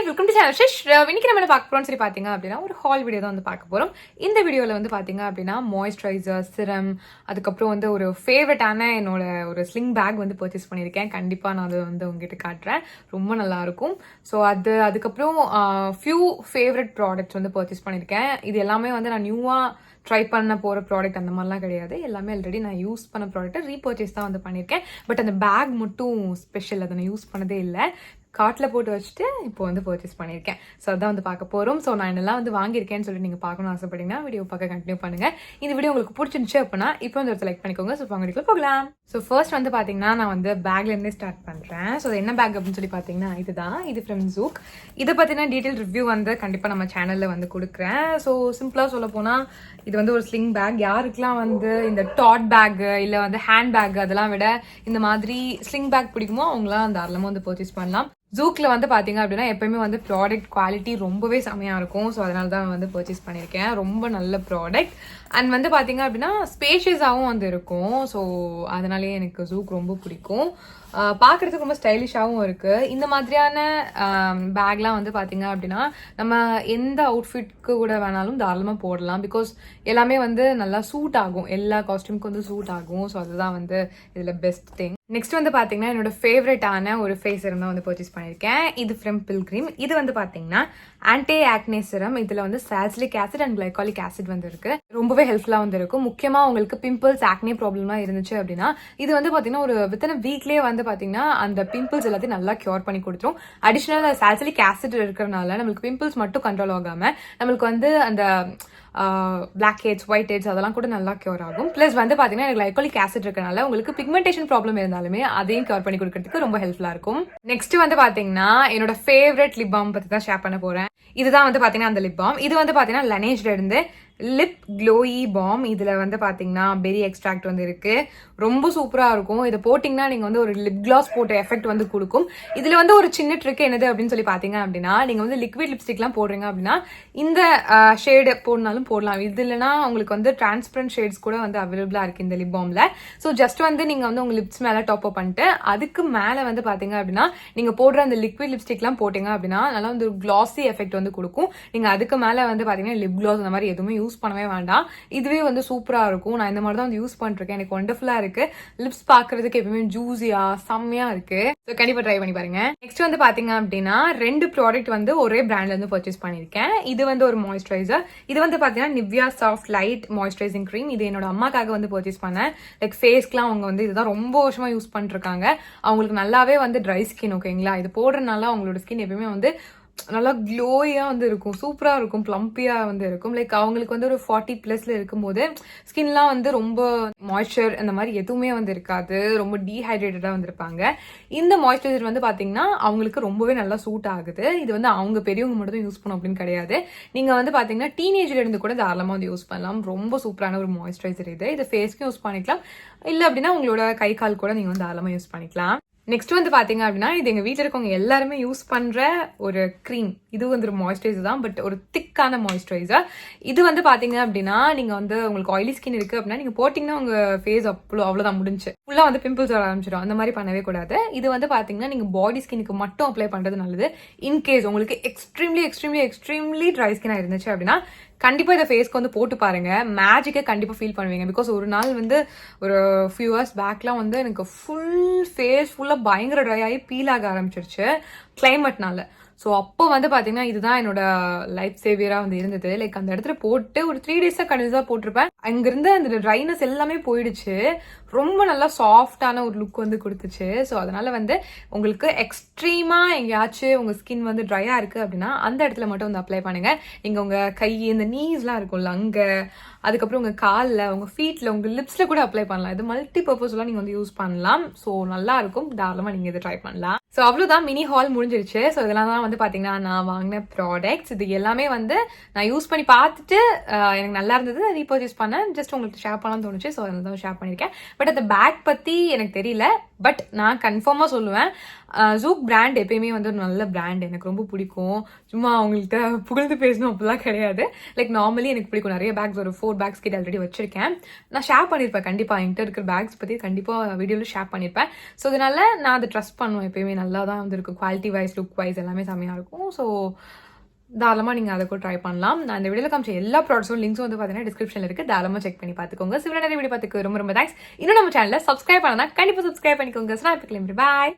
Welcome to channel ஷிஷ். இன்னைக்கு நம்ம பார்க்க போறோம்னு சொல்லி பாத்தீங்க அப்படின்னா ஒரு ஹால் வீடியோ தான் வந்து பார்க்க போறோம். இந்த வீடியோல வந்து பாத்தீங்க அப்படின்னா மாய்ஸ்சரைசர், சிரம், அதுக்கப்புறம் வந்து ஒரு ஃபேவரட்டான என்னோட ஒரு ஸ்லிங் பேக் வந்து பர்ச்சேஸ் பண்ணியிருக்கேன். கண்டிப்பா நான் அதை வந்து உங்ககிட்ட காட்டுறேன். ரொம்ப நல்லா இருக்கும். ஸோ அதுக்கப்புறம் ஃபியூ ஃபேவரட் ப்ராடக்ட்ஸ் வந்து பர்ச்சேஸ் பண்ணியிருக்கேன். இது எல்லாமே வந்து நான் நியூவா ட்ரை பண்ண போகிற ப்ராடக்ட் அந்த மாதிரிலாம் கிடையாது. எல்லாமே ஆல்ரெடி நான் யூஸ் பண்ண ப்ராடக்ட்டை ரீபர்ச்சேஸ் தான் வந்து பண்ணியிருக்கேன். பட் அந்த பேக் மட்டும் ஸ்பெஷல், அதை நான் யூஸ் பண்ணதே இல்லை. கார்ட்டில் போட்டு வச்சுட்டு இப்போ வந்து பர்ச்சேஸ் பண்ணியிருக்கேன். ஸோ அதான் வந்து பார்க்க போகிறோம். ஸோ நான் என்னெல்லாம் வந்து வாங்கியிருக்கேன்னு சொல்லி நீங்கள் பார்க்கணும்னு ஆசைப்பட்டீங்கன்னா வீடியோ பார்க்க கண்டினியூ பண்ணுங்கள். இந்த வீடியோ உங்களுக்கு பிடிச்சிருந்துச்சு அப்படின்னா இப்போ வந்து செலக்ட் பண்ணிக்கோங்க. ஸோ வாங்கிட்டு போகலாம். ஸோ ஃபர்ஸ்ட் வந்து பார்த்தீங்கன்னா நான் வந்து பேக்லேருந்தே ஸ்டார்ட் பண்ணுறேன். ஸோ என்ன பேக் அப்படின்னு சொல்லி பார்த்தீங்கன்னா இதுதான். இது ஃப்ரம் ஜூக். இதை பார்த்தீங்கன்னா டீட்டெயில் ரிவ்யூ வந்து கண்டிப்பாக நம்ம சேனலில் வந்து கொடுக்குறேன். ஸோ சிம்பிளாக சொல்ல போனால் இது வந்து ஒரு ஸ்லிங் பேக். யாருக்கெல்லாம் வந்து இந்த டாட் பேக்கு இல்லை வந்து ஹேண்ட் பேக் அதெல்லாம் விட இந்த மாதிரி ஸ்லிங் பேக் பிடிக்குமோ அவங்களாம் தாராளமாக வந்து பர்ச்சேஸ் பண்ணலாம். ஜூக்கில் வந்து பார்த்தீங்க அப்படின்னா எப்பயுமே வந்து ப்ராடக்ட் குவாலிட்டி ரொம்பவே செமையாக இருக்கும். ஸோ அதனால தான் வந்து பர்ச்சேஸ் பண்ணியிருக்கேன். ரொம்ப நல்ல ப்ராடக்ட். அண்ட் வந்து பார்த்தீங்க அப்படின்னா ஸ்பேஷியஸாகவும் வந்து இருக்கும். ஸோ அதனாலேயே எனக்கு ஜூக் ரொம்ப பிடிக்கும். பார்க்குறதுக்கு ரொம்ப ஸ்டைலிஷாகவும் இருக்குது. இந்த மாதிரியான பேக்லாம் வந்து பார்த்தீங்க அப்படின்னா நம்ம எந்த அவுட்ஃபிட்க்கு கூட வேணாலும் தாராளமாக போடலாம். பிகாஸ் எல்லாமே வந்து நல்லா சூட் ஆகும். எல்லா காஸ்டியூமுக்கும் வந்து சூட் ஆகும். ஸோ அதுதான் வந்து இதில் பெஸ்ட் திங். நெக்ஸ்ட் வந்து பார்த்தீங்கன்னா என்னோட ஃபேவரட்டான ஒரு ஃபேஸ் சிரம் தான் வந்து பர்ச்சேஸ் பண்ணியிருக்கேன். இது ஃப்ரம் பில்கிரிம். இது வந்து பார்த்தீங்கன்னா ஆன்டி ஆக்னே சிரம். இதில் வந்து salicylic acid and glycolic acid வந்து இருக்கு. ரொம்பவே ஹெல்ப்ஃபுல்லாக வந்து இருக்கும். முக்கியமாக உங்களுக்கு பிம்பிள்ஸ், ஆக்னே ப்ராப்ளம்லாம் இருந்துச்சு அப்படின்னா இது வந்து பார்த்தீங்கன்னா ஒரு வித்தின் வீக்லேயே வந்து பார்த்தீங்கன்னா அந்த பிம்பிள்ஸ் எல்லாத்தையும் நல்லா கியூர் பண்ணி கொடுத்துரும். அடிஷனல் சாலிசிலிக் ஆசிட் இருக்கிறனால நம்மளுக்கு பிம்பிள்ஸ் மட்டும் கண்ட்ரோல் ஆகாமல் நம்மளுக்கு வந்து அந்த பிளாக் ஹெட்ஸ், ஒயிட் ஹெட்ஸ் அதெல்லாம் கூட நல்லா கியூர் ஆகும். பிளஸ் வந்து பார்த்தீங்கன்னா கிளைகாலிக் ஆசிட் இருக்கனால உங்களுக்கு பிக்மெண்டேஷன் ப்ராப்ளம் இருந்தாலுமே அதையும் கியூர் பண்ணி கொடுக்கறதுக்கு ரொம்ப ஹெல்ப்ஃபுல்லாக இருக்கும். நெக்ஸ்ட் வந்து பார்த்தீங்கன்னா என்னோட ஃபேவரட் லிப் பாம் பற்றி தான் ஷேர் பண்ண போகிறேன். இதுதான் வந்து பார்த்தீங்கன்னா அந்த லிப் பாம். இது வந்து பார்த்தீங்கன்னா லனேஜ்ல இருந்து லிப் க்ளோயி பாம். இதில் வந்து பார்த்தீங்கன்னா பெரி எக்ஸ்ட்ராக்ட் வந்து இருக்கு. ரொம்ப சூப்பராக இருக்கும். இதை போட்டிங்கன்னா நீங்கள் வந்து ஒரு லிப் கிளாஸ் போட்ட எஃபெக்ட் வந்து கொடுக்கும். இதில் வந்து ஒரு சின்ன ட்ரிக் என்னது அப்படின்னு சொல்லி பார்த்தீங்க அப்படின்னா நீங்கள் வந்து லிக்விட் லிப்ஸ்டிக்லாம் போடுறீங்க அப்படின்னா இந்த ஷேடு போடனாலும் போடலாம். இது இல்லைனா உங்களுக்கு வந்து டிரான்ஸ்பரண்ட் ஷேட்ஸ் கூட வந்து அவைலபிளாக இருக்குது இந்த லிப் பாமில். ஸோ ஜஸ்ட் வந்து நீங்கள் வந்து உங்கள் லிப்ஸ் மேலே டாப் அப் பண்ணிட்டு அதுக்கு மேலே வந்து பார்த்தீங்க அப்படின்னா நீங்கள் போடுற அந்த லிக்விட் லிப்ஸ்டிக்லாம் போட்டிங்க அப்படின்னா நல்லா வந்து ஒரு கிளாஸி எஃபெக்ட் வந்து கொடுக்கும். நீங்கள் அதுக்கு மேலே வந்து பார்த்தீங்கன்னா லிப் கிளாஸ் அந்த மாதிரி எதுவுமே யூஸ் பண்ணவே வேண்டாம். இதுவே வந்து சூப்பராக இருக்கும். நான் இந்த மாதிரி தான் வந்து யூஸ் பண்ணிருக்கேன். எனக்கு ஒண்டர்ஃபுல்லாக இருக்கு. லிப்ஸ் பார்க்கறதுக்கு எப்பவுமே ஜூஸியா செம்மையா இருக்கு. ஸோ கண்டிப்பாக ட்ரை பண்ணி பாருங்க. நெக்ஸ்ட் வந்து பார்த்தீங்க அப்படின்னா 2 ப்ராடக்ட் வந்து ஒரே பிராண்ட்ல இருந்து பர்ச்சேஸ் பண்ணியிருக்கேன். இது வந்து ஒரு மாய்ஸ்சரைசர். இது வந்து பார்த்தீங்கன்னா Nivea soft light moisturising cream. இது என்னோட அம்மாக்காக வந்து பர்ச்சேஸ் பண்ணேன். லைக் ஃபேஸ்க்குலாம் அவங்க வந்து இதுதான் ரொம்ப வருஷமா யூஸ் பண்ணிட்டு இருக்காங்க. அவங்களுக்கு நல்லாவே வந்து ட்ரை ஸ்கின். ஓகேங்களா, இது போடுறதுனால அவங்களோட ஸ்கின் எப்பயுமே வந்து நல்லா க்ளோயா வந்து இருக்கும். சூப்பராக இருக்கும். ப்ளம்பியா வந்து இருக்கும். லைக் அவங்களுக்கு வந்து ஒரு 40+ இருக்கும்போது ஸ்கின்லாம் வந்து ரொம்ப மாய்ஸ்சர் அந்த மாதிரி எதுவுமே வந்து இருக்காது. ரொம்ப டீஹைட்ரேட்டடாக வந்திருப்பாங்க. இந்த மாய்ஸ்சரைசர் வந்து பார்த்தீங்கன்னா அவங்களுக்கு ரொம்பவே நல்லா சூட் ஆகுது. இது வந்து அவங்க பெரியவங்க மட்டும் தான் யூஸ் பண்ணும் அப்படின்னு கிடையாது. நீங்கள் வந்து பார்த்தீங்கன்னா டீனேஜ்ல இருந்து கூட தாராளமாக வந்து யூஸ் பண்ணலாம். ரொம்ப சூப்பரான ஒரு மாய்ஸ்சரைசர் இது. இது ஃபேஸ்க்கும் யூஸ் பண்ணிக்கலாம். இல்லை அப்படின்னா உங்களோட கை கால் கூட நீங்கள் வந்து தாராளமாக யூஸ் பண்ணிக்கலாம். நெக்ஸ்ட் வந்து பார்த்தீங்க அப்படின்னா இது எங்கள் வீட்டில் இருக்கவங்க எல்லாருமே யூஸ் பண்ணுற ஒரு க்ரீம். இது வந்து ஒரு மாய்ஸ்சரைசர் தான், பட் ஒரு திக்கான மாய்ஸ்சரைசர். இது வந்து பார்த்தீங்க அப்படின்னா நீங்கள் வந்து உங்களுக்கு ஆயிலி ஸ்கின் இருக்குது அப்படின்னா நீங்கள் போட்டிங்கன்னா உங்கள் ஃபேஸ் அவ்வளோதான் முடிஞ்சு. ஃபுல்லாக வந்து பிம்பிள்ஸ் வர ஆரம்பிச்சிடும். அந்த மாதிரி பண்ணவே கூடாது. இது வந்து பார்த்தீங்கன்னா நீங்கள் பாடி ஸ்கின்னுக்கு மட்டும் அப்ளை பண்ணுறது நல்லது. இன்கேஸ் உங்களுக்கு எக்ஸ்ட்ரீம்லி ட்ரை ஸ்கின்னாக இருந்துச்சு அப்படின்னா கண்டிப்பாக இதை ஃபேஸ்க்கு வந்து போட்டு பாருங்க. மேஜிக்கை கண்டிப்பாக ஃபீல் பண்ணுவீங்க. பிகாஸ் ஒரு நாள் வந்து ஒரு ஃபியூ இயர்ஸ் பேக்லாம் வந்து எனக்கு ஃபேஸ் ஃபுல்லாக பயங்கர ட்ரை ஆகி பீல் ஆக ஆரம்பிச்சிருச்சு கிளைமேட்னால. ஸோ அப்போ வந்து பார்த்தீங்கன்னா இதுதான் என்னோட லைஃப் சேவியராக வந்து இருந்தது. லைக் அந்த இடத்துல போட்டு ஒரு 3 டேஸாக கண்டினியூஸாக போட்டிருப்பேன். அங்கிருந்து அந்த ட்ரைனஸ் எல்லாமே போயிடுச்சு. ரொம்ப நல்லா சாஃப்டான ஒரு லுக் வந்து கொடுத்துச்சு. ஸோ அதனால வந்து உங்களுக்கு எக்ஸ்ட்ரீமாக எங்கேயாச்சும் உங்கள் ஸ்கின் வந்து ட்ரையாக இருக்குது அப்படின்னா அந்த இடத்துல மட்டும் வந்து அப்ளை பண்ணுங்க. நீங்கள் உங்கள் கை, இந்த நீஸ்லாம் இருக்கும்ல அங்கே, அதுக்கப்புறம் உங்கள் காலில், உங்கள் ஃபீட்டில், உங்கள் லிப்ஸில் கூட அப்ளை பண்ணலாம். இது மல்டி பர்பஸ்லாம் நீங்கள் வந்து யூஸ் பண்ணலாம். ஸோ நல்லா இருக்கும். தாராளமாக நீங்கள் இதை ட்ரை பண்ணலாம். ஸோ அவ்வளோதான், மினி ஹால் முடிஞ்சிருச்சு. ஸோ இதெல்லாம் தான் வந்து பார்த்தீங்கன்னா நான் வாங்கின ப்ராடக்ட்ஸ். இது எல்லாமே வந்து நான் யூஸ் பண்ணி பார்த்துட்டு எனக்கு நல்லா இருந்தது, ரீபர்ச்சேஸ் பண்ணேன். ஜஸ்ட் உங்களுக்கு ஷேர் பண்ணலாம்னு தோணுச்சு. ஸோ அதனால தான் ஷேர் பண்ணியிருக்கேன். பட் அந்த பேக் பற்றி எனக்கு தெரியல. பட் நான் கன்ஃபார்மாக சொல்லுவேன் ஜூக் பிராண்ட் எப்பயுமே வந்து ஒரு நல்ல பிராண்ட், எனக்கு ரொம்ப பிடிக்கும். சும்மா அவங்கள்ட்ட புகழ்ந்து பேசணும் அப்படிலாம் கிடையாது. லைக் நார்மலி எனக்கு பிடிக்கும். நிறைய பேக்ஸ் ஒரு 4 பேக்ஸ் கிட்ட ஆல்ரெடி வச்சிருக்கேன். நான் ஷேர் பண்ணியிருப்பேன் கண்டிப்பாக, என்கிட்ட இருக்கிற பேக்ஸ் பற்றி கண்டிப்பாக வீடியோவில் ஷேர் பண்ணியிருப்பேன். ஸோ அதனால நான் அதை ட்ரஸ்ட் பண்ணுவேன். எப்பயுமே நல்லா தான் வந்து இருக்கும், குவாலிட்டி வைஸ் லுக் வைஸ் எல்லாமே செம்மையாக இருக்கும். ஸோ தாராளமாக நீங்கள் அதை கூட ட்ரை பண்ணலாம். நான் இந்த வீடியோவில் காமிச்ச எல்லா ப்ராடக்ட்ஸும் லிங்க்ஸ் வந்து பார்த்தீங்கன்னா டிஸ்கிரிப்ஷனில் இருக்குது, தாராளமாக செக் பண்ணி பார்த்துக்கோங்க. சிவனா நிறைய வீடியோ பார்த்துக்கு ரொம்ப ரொம்ப தேங்க்ஸ். இன்னும் நம்ம சேனலில் சப்ஸ்கிரைப் பண்ணால் கண்டிப்பாக சப்ஸ்கிரைப் பண்ணிக்கோங்க. ஸ்னாப் கிளம்பி பாய்.